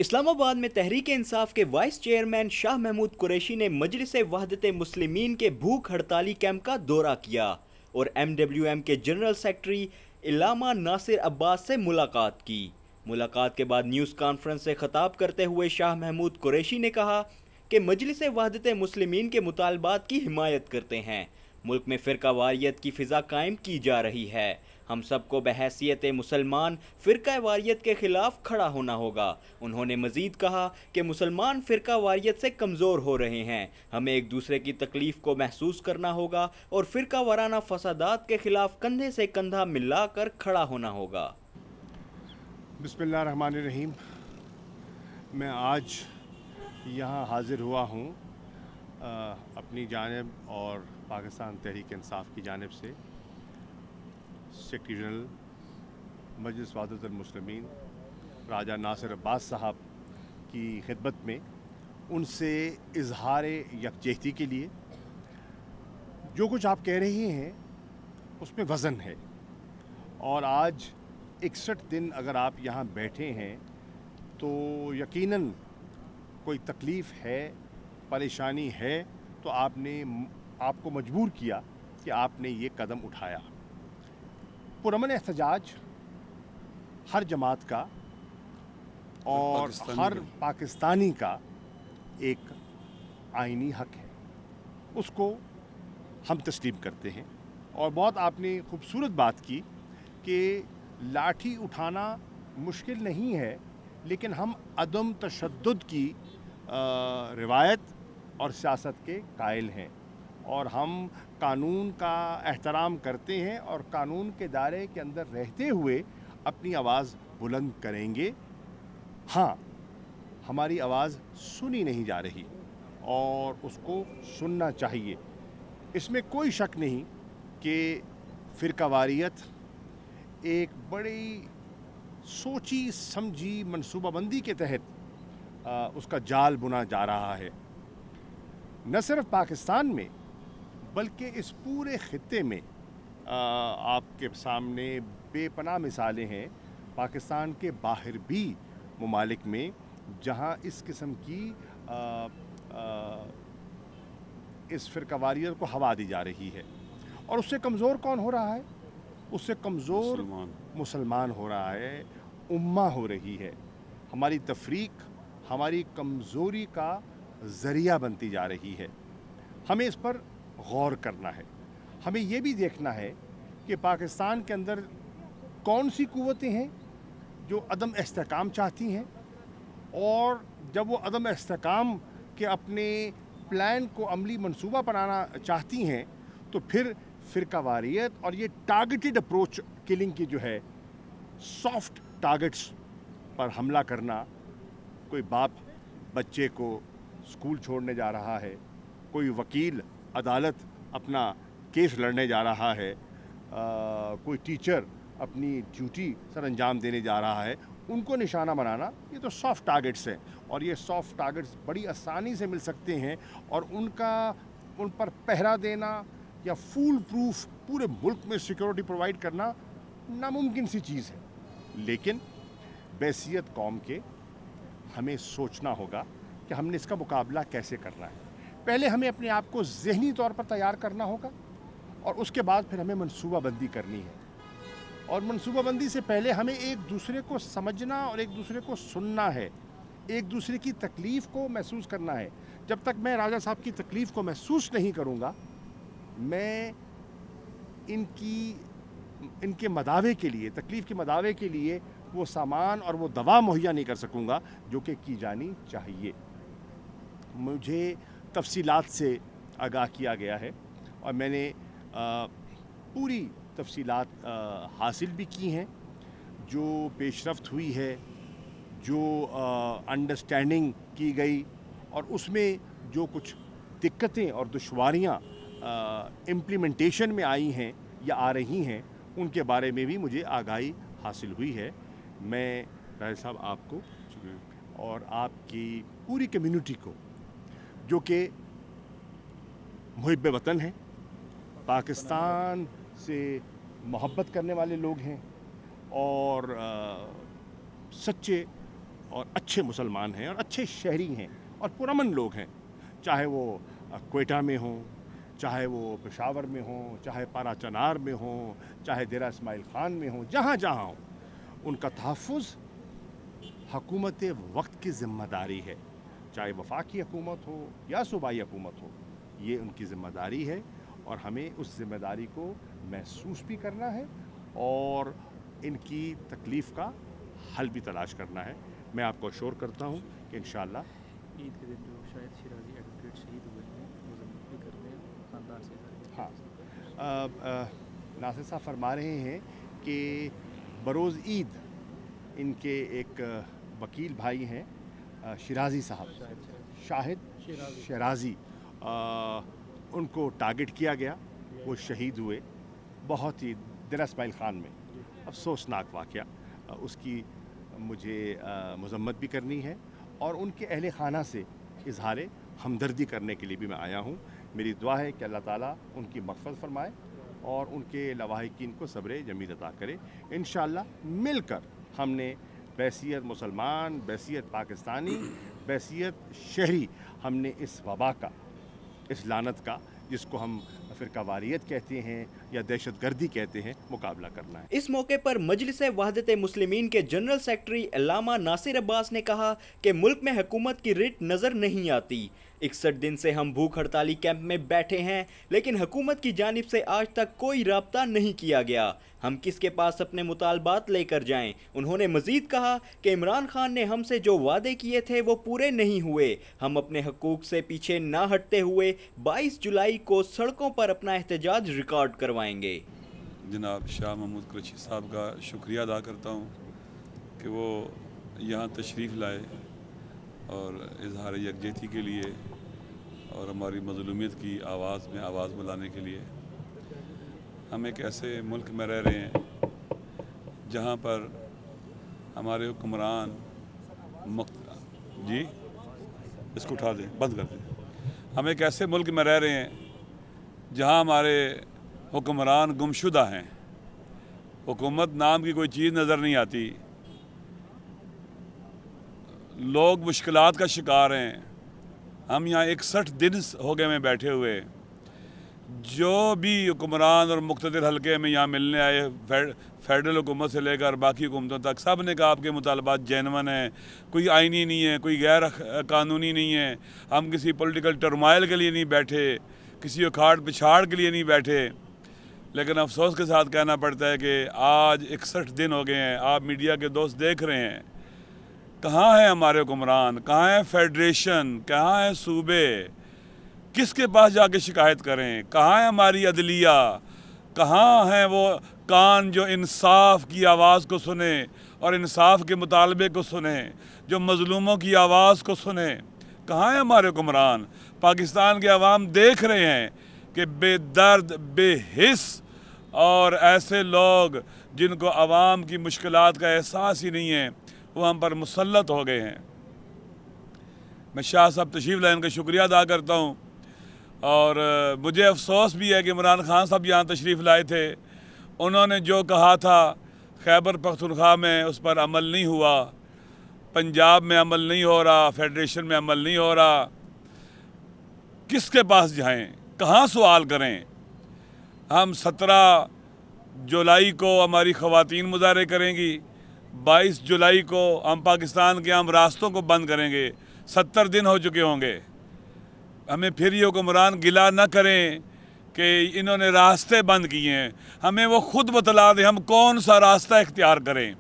इस्लामाबाद में तहरीक इंसाफ के vice chairman Shah Mahmood Qureshi ने मजलिस वहदत मुस्लिमीन के भूख हड़ताली कैंप का दौरा किया और MWM के जनरल सेक्रेटरी इल्लामा नासिर अब्बास से मुलाकात की। मुलाकात के बाद न्यूज़ कॉन्फ्रेंस से खिताब करते हुए शाह महमूद कुरैशी ने कहा कि मजलिस वहदत मुस्लिमीन के मुतालबात की हिमायत करते हैं। मुल्क में फ़िरका वारियत की फ़िज़ा कायम की जा रही है। हम सबको बहैसियत मुसलमान फ़िरका वारियत के ख़िलाफ़ खड़ा होना होगा। उन्होंने मज़ीद कहा कि मुसलमान फ़िरका वारियत से कमज़ोर हो रहे हैं। हमें एक दूसरे की तकलीफ़ को महसूस करना होगा और फ़िरका वाराना फ़सादात के ख़िलाफ़ कंधे से कंधा मिलाकर खड़ा होना होगा। बिस्मिल्लाहिर्रहमानिर्रहीम। मैं आज यहाँ हाज़िर हुआ हूँ अपनी जानिब और पाकिस्तान तहरीक इंसाफ की जानिब से सेक्रेटरी जनरल मजलिस वहदत मुस्लिमीन राजा नासिर अब्बास साहब की खिदमत में उनसे इजहार यकजहती के लिए जो कुछ आप कह रही हैं उसमें वज़न है। और आज 61 दिन अगर आप यहाँ बैठे हैं तो यकीनन कोई तकलीफ़ है, परेशानी है, तो आपको मजबूर किया कि आपने ये कदम उठाया। पुरअमन एहतजाज हर जमात का और हर पाकिस्तानी का एक आइनी हक है, उसको हम तस्लीम करते हैं। और बहुत आपने खूबसूरत बात की कि लाठी उठाना मुश्किल नहीं है, लेकिन हम अदम तशद्दुद की रिवायत और सियासत के कायल हैं और हम कानून का एहतराम करते हैं और कानून के दायरे के अंदर रहते हुए अपनी आवाज़ बुलंद करेंगे। हाँ, हमारी आवाज़ सुनी नहीं जा रही और उसको सुनना चाहिए। इसमें कोई शक नहीं कि फ़िरकावारियत एक बड़ी सोची समझी मनसूबाबंदी के तहत उसका जाल बुना जा रहा है। न सिर्फ पाकिस्तान में बल्कि इस पूरे खित्ते में आपके सामने बेपनाह मिसालें हैं पाकिस्तान के बाहर भी ममालिक में, जहां इस किस्म की इस फ़िरकावारियत को हवा दी जा रही है। और उससे कमज़ोर कौन हो रहा है? उससे कमज़ोर मुसलमान हो रहा है, उम्मा हो रही है। हमारी तफरीक हमारी कमज़ोरी का ज़रिया बनती जा रही है। हमें इस पर गौर करना है। हमें ये भी देखना है कि पाकिस्तान के अंदर कौन सी कुव्वतें हैं जो अदम इस्तेहकाम चाहती हैं, और जब वो अदम इस्तेहकाम के अपने प्लान को अमली मंसूबा बनाना चाहती हैं तो फिर फ़िरकावारियत और ये टारगेटेड अप्रोच किलिंग की जो है, सॉफ्ट टारगेट्स पर हमला करना। कोई बाप बच्चे को स्कूल छोड़ने जा रहा है, कोई वकील अदालत अपना केस लड़ने जा रहा है, कोई टीचर अपनी ड्यूटी सर अंजाम देने जा रहा है, उनको निशाना बनाना, ये तो सॉफ्ट टारगेट्स हैं। और ये सॉफ्ट टारगेट्स बड़ी आसानी से मिल सकते हैं और उन पर पहरा देना या फूल प्रूफ पूरे मुल्क में सिक्योरिटी प्रोवाइड करना नामुमकिन सी चीज़ है। लेकिन बैसियत कौम के हमें सोचना होगा कि हमने इसका मुकाबला कैसे करना है। पहले हमें अपने आप को ज़हनी तौर पर तैयार करना होगा और उसके बाद फिर हमें मनसूबाबंदी करनी है। और मनसूबाबंदी से पहले हमें एक दूसरे को समझना और एक दूसरे को सुनना है, एक दूसरे की तकलीफ़ को महसूस करना है। जब तक मैं राजा साहब की तकलीफ़ को महसूस नहीं करूँगा, मैं इनके मदावे के लिए, तकलीफ़ के मदावे के लिए वो सामान और वो दवा मुहैया नहीं कर सकूँगा जो कि की जानी चाहिए। मुझे तफसीलात से आगाह किया गया है और मैंने पूरी तफसीलात हासिल भी की हैं। जो पेशरफ्त हुई है, जो अंडरस्टैंडिंग की गई, और उसमें जो कुछ दिक्कतें और दुश्वारियाँ इम्प्लीमेंटेशन में आई हैं या आ रही हैं, उनके बारे में भी मुझे आगाही हासिल हुई है। मैं राय साहब आपको और आपकी पूरी कम्युनिटी को, जो कि मुहिब्ब वतन है, पाकिस्तान से मोहब्बत करने वाले लोग हैं और सच्चे और अच्छे मुसलमान हैं और अच्छे शहरी हैं और पुरअमन लोग हैं, चाहे वो क्वेटा में हों, चाहे वो पेशावर में हों, चाहे पारा चनार में हों, चाहे डेरा इस्माइल खान में हों, जहाँ जहाँ हों, उनका तहफ़्फ़ुज़ हुकूमत वक्त की ज़िम्मेदारी है, चाहे वफाकी हुकूमत हो या सूबाई हुकूमत हो, ये उनकी ज़िम्मेदारी है और हमें उस ज़िम्मेदारी को महसूस भी करना है और इनकी तकलीफ़ का हल भी तलाश करना है। मैं आपको अश्योर करता हूँ कि इंशाअल्लाह ईद के दिन जो शायद शिराजी एडवोकेट शहीद हुए हैं, मज़म्मत भी करते हैं ख़ानदान से। हाँ, नासिर साहब फरमा रहे हैं कि बरोज़ ईद इनके एक वकील भाई हैं शिराजी साहब, शाहिद शिराजी, उनको टारगेट किया गया, वो शहीद हुए। बहुत ही डेरा इस्माइल खान में अफसोसनाक वाक़या, उसकी मुझे मज़म्मत भी करनी है और उनके अहले खाना से इजहार हमदर्दी करने के लिए भी मैं आया हूँ। मेरी दुआ है कि अल्लाह ताला उनकी मग़फ़िरत फरमाए और उनके लवाहिकीन को सब्र जमील अता करे। इंशाअल्लाह मिलकर हमने बैसियत मुसलमान, बैसियत पाकिस्तानी, बैसियत शहरी, हमने इस वबा का, इस लानत का, जिसको हम फ़िरकावारियत कहते हैं या दहशतगर्दी कहते हैं, मुकाबला करना है। इस मौके पर मजलिस वहदत मुस्लिमीन के जनरल सेक्रेटरी अल्लामा नासिर अब्बास ने कहा कि मुल्क में हुकूमत की रिट नज़र नहीं आती। 61 दिन से हम भूख हड़ताली कैंप में बैठे हैं, लेकिन हुकूमत की जानिब से आज तक कोई राब्ता नहीं किया गया। हम किसके पास अपने मुतालबात लेकर जाएं? उन्होंने मजीद कहा कि इमरान खान ने हमसे जो वादे किए थे वो पूरे नहीं हुए। हम अपने हकूक़ से पीछे ना हटते हुए 22 जुलाई को सड़कों पर अपना एहतजाज रिकॉर्ड करवाएंगे। जनाब शाह महमूद कुरैशी साहब का शुक्रिया अदा करता हूँ कि वो यहाँ तशरीफ़ लाए और इजहार यकजहती के लिए और हमारी मज़लूमियत की आवाज़ में आवाज़ बुलाने के लिए। हम एक ऐसे मुल्क में रह रहे हैं जहाँ पर हमारे हुक्मरान जी इसको उठा दें, बंद कर दें। हम एक ऐसे मुल्क में रह रहे हैं जहाँ हमारे हुक्मरान गुमशुदा हैं, हुकूमत नाम की कोई चीज़ नज़र नहीं आती, लोग मुश्किलात का शिकार हैं। हम यहाँ 61 दिन हो गए में बैठे हुए, जो भी हुक्मरान और मुख्तदिर हल्के में यहाँ मिलने आए, फेडरल हुकूमत से लेकर बाकी हुकूमतों तक, सब ने कहा आपके मुतालबात जेनवन हैं, कोई आइनी नहीं है, कोई गैर कानूनी नहीं है। हम किसी पॉलिटिकल टर्माइल के लिए नहीं बैठे, किसी उखाड़ पिछाड़ के लिए नहीं बैठे, लेकिन अफसोस के साथ कहना पड़ता है कि आज 61 दिन हो गए हैं। आप मीडिया के दोस्त देख रहे हैं, कहाँ हैं हमारे हुक्मरान, कहाँ है फेडरेशन, कहाँ है सूबे, किसके पास जाके शिकायत करें, कहाँ है हमारी अदलिया, कहाँ हैं वो कान जो इंसाफ की आवाज़ को सुने और इंसाफ के मुतालबे को सुने, जो मज़लूमों की आवाज़ को सुने, कहाँ है हमारे हुक्मरान। पाकिस्तान के अवाम देख रहे हैं कि बेदर्द, बेहिस और ऐसे लोग जिनको अवाम की मुश्किलात का एहसास ही नहीं है, वो हम पर मुसल्लत हो गए हैं। मैं शाह साहब तशरीफ़ लाए, उनका शुक्रिया अदा करता हूँ और मुझे अफसोस भी है कि इमरान खान साहब यहाँ तशरीफ़ लाए थे। उन्होंने जो कहा था खैबर पख्तूनख्वा में उस पर अमल नहीं हुआ, पंजाब में अमल नहीं हो रहा, फेडरेशन में अमल नहीं हो रहा। किसके पास जाएं, कहाँ सवाल करें। हम 17 जुलाई को हमारी ख़वातीन मुज़ाहरे करेंगी, 22 जुलाई को हम पाकिस्तान के आम रास्तों को बंद करेंगे। 70 दिन हो चुके होंगे। हमें फिर ये हुक्मरान गिला न करें कि इन्होंने रास्ते बंद किए हैं। हमें वो खुद बतला दें हम कौन सा रास्ता इख्तियार करें।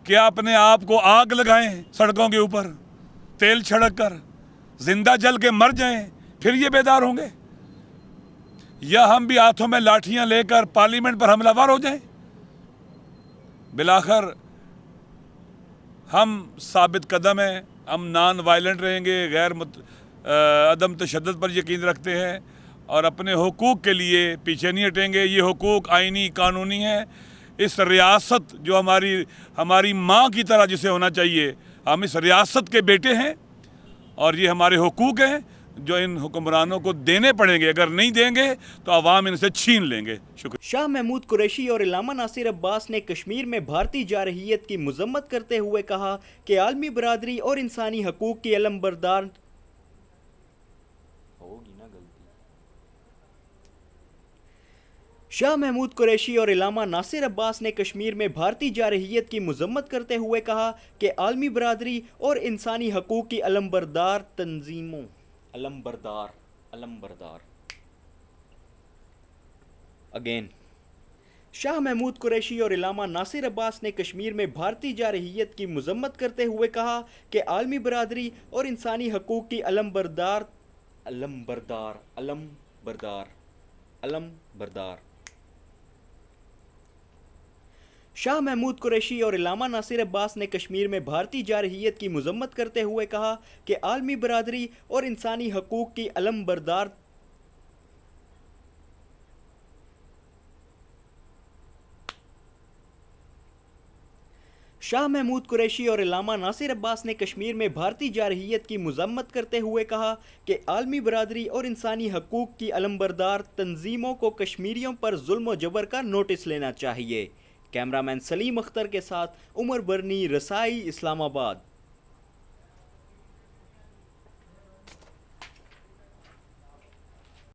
क्या अपने आप को आग लगाएं सड़कों के ऊपर तेल छिड़क कर, जिंदा जल के मर जाएं, फिर ये बेदार होंगे, या हम भी हाथों में लाठियां लेकर पार्लियामेंट पर हमलावर हो जाएं। बिलाखिर हम साबित कदम हैं, हम नॉन वायलेंट रहेंगे, गैर अदम तशद्दुद पर यकीन रखते हैं और अपने हुकूक के लिए पीछे नहीं हटेंगे। ये हुकूक आइनी कानूनी है। इस रियासत जो हमारी माँ की तरह जिसे होना चाहिए, हम इस रियासत के बेटे हैं और ये हमारे हुकूक हैं जो इन हुक्मरानों को देने पड़ेंगे। अगर नहीं देंगे तो अवाम इनसे छीन लेंगे। शुक्रिया। शाह महमूद कुरैशी और इल्लामा नासिर अब्बास ने कश्मीर में भारतीय जारहियत की मजम्मत करते हुए कहा कि आलमी बरादरी और इंसानी हकूक़ की अलमबरदार शाह महमूद कुरैशी और इल्लामा नासिर अब्बास ने कश्मीर में भारतीय जारहियत की मजम्मत करते हुए कहा कि आलमी बरादरी और इंसानी हकूक़ की अलमबरदार तंजीमों अगेन शाह महमूद कुरैशी और इल्लामा नासिर अब्बास ने कश्मीर में भारतीय जारहियत की मजम्मत करते हुए कहा कि आलमी बरादरी और इंसानी हकूक़ की अलमबरदार शाह महमूद कुरैशी और इल्लामा नासिर अब्बास ने कश्मीर में भारतीय जारहियत की मजम्मत करते हुए कहा कि आलमी बरादरी और इंसानी हकूक़ की अलमबरदार शाह महमूद कुरैशी और इल्लामा नासिर अब्बास ने कश्मीर में भारतीय जारहियत की मजम्मत करते हुए कहा कि आलमी बरादरी और इंसानी हकूक़ की अलमबरदार तंजीमों को कश्मीरियों पर जुल्म व जबर का नोटिस लेना चाहिए। कैमरामैन सलीम अख्तर के साथ उमर बरनी, रसाई, इस्लामाबाद।